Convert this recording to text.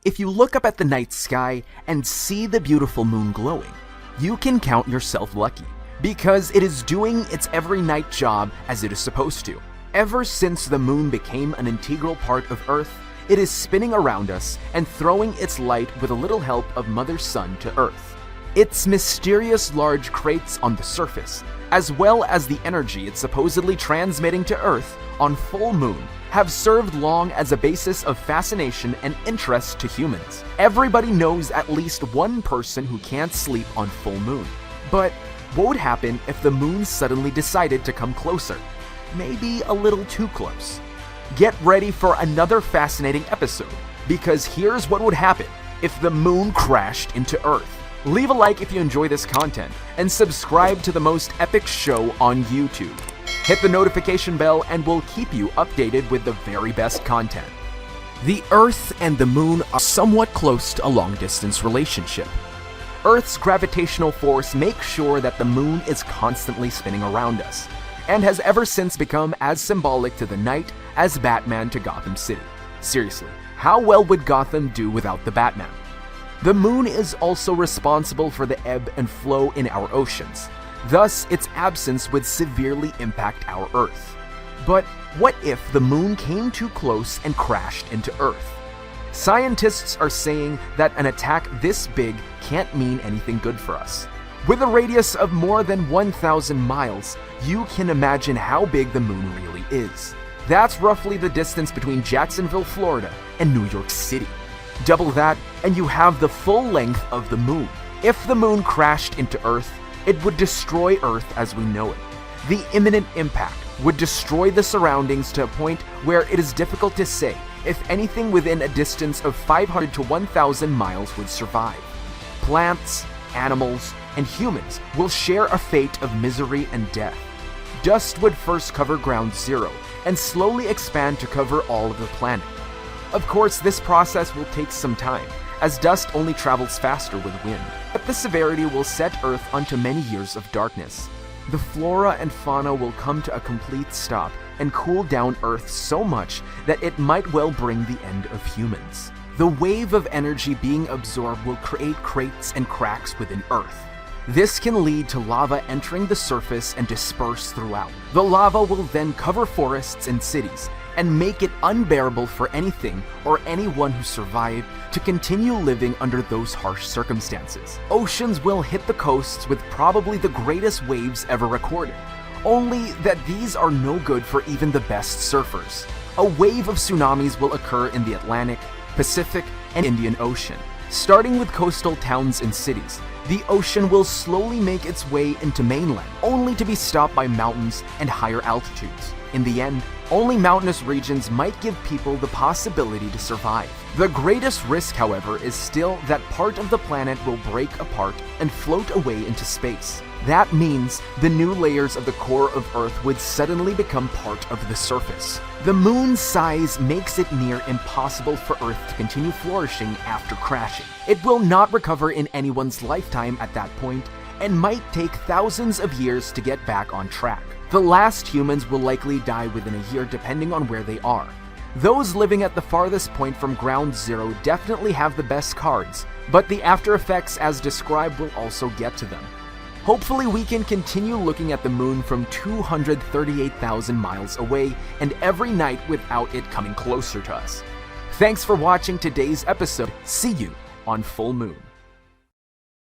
If you look up at the night sky and see the beautiful moon glowing, you can count yourself lucky, because it is doing its every night job as it is supposed to. Ever since the moon became an integral part of Earth, it is spinning around us and throwing its light with a little help of Mother Sun to Earth. Its mysterious large crates on the surface, as well as the energy it's supposedly transmitting to Earth on full moon, have served long as a basis of fascination and interest to humans. Everybody knows at least one person who can't sleep on full moon. But what would happen if the moon suddenly decided to come closer? Maybe a little too close. Get ready for another fascinating episode, because here's what would happen if the moon crashed into Earth. Leave a like if you enjoy this content, and subscribe to the most epic show on YouTube. Hit the notification bell and we'll keep you updated with the very best content. The Earth and the moon are somewhat close to a long-distance relationship. Earth's gravitational force makes sure that the moon is constantly spinning around us, and has ever since become as symbolic to the night as Batman to Gotham City. Seriously, how well would Gotham do without the Batman? The moon is also responsible for the ebb and flow in our oceans. Thus, its absence would severely impact our Earth. But what if the moon came too close and crashed into Earth? Scientists are saying that an attack this big can't mean anything good for us. With a radius of more than 1,000 miles, you can imagine how big the moon really is. That's roughly the distance between Jacksonville, Florida, and New York City. Double that, and you have the full length of the moon. If the moon crashed into Earth, it would destroy Earth as we know it. The imminent impact would destroy the surroundings to a point where it is difficult to say if anything within a distance of 500 to 1,000 miles would survive. Plants, animals, and humans will share a fate of misery and death. Dust would first cover ground zero and slowly expand to cover all of the planet. Of course, this process will take some time, as dust only travels faster with wind, but the severity will set Earth onto many years of darkness. The flora and fauna will come to a complete stop and cool down Earth so much that it might well bring the end of humans. The wave of energy being absorbed will create crates and cracks within Earth. This can lead to lava entering the surface and disperse throughout. The lava will then cover forests and cities, and make it unbearable for anything or anyone who survived to continue living under those harsh circumstances. Oceans will hit the coasts with probably the greatest waves ever recorded, only that these are no good for even the best surfers. A wave of tsunamis will occur in the Atlantic, Pacific, and Indian Ocean. Starting with coastal towns and cities, the ocean will slowly make its way into mainland, only to be stopped by mountains and higher altitudes. In the end, only mountainous regions might give people the possibility to survive. The greatest risk, however, is still that part of the planet will break apart and float away into space. That means the new layers of the core of Earth would suddenly become part of the surface. The moon's size makes it near impossible for Earth to continue flourishing after crashing. It will not recover in anyone's lifetime at that point, and might take thousands of years to get back on track. The last humans will likely die within a year depending on where they are. Those living at the farthest point from ground zero definitely have the best cards, but the after effects as described will also get to them. Hopefully we can continue looking at the moon from 238,000 miles away and every night without it coming closer to us. Thanks for watching today's episode. See you on full moon.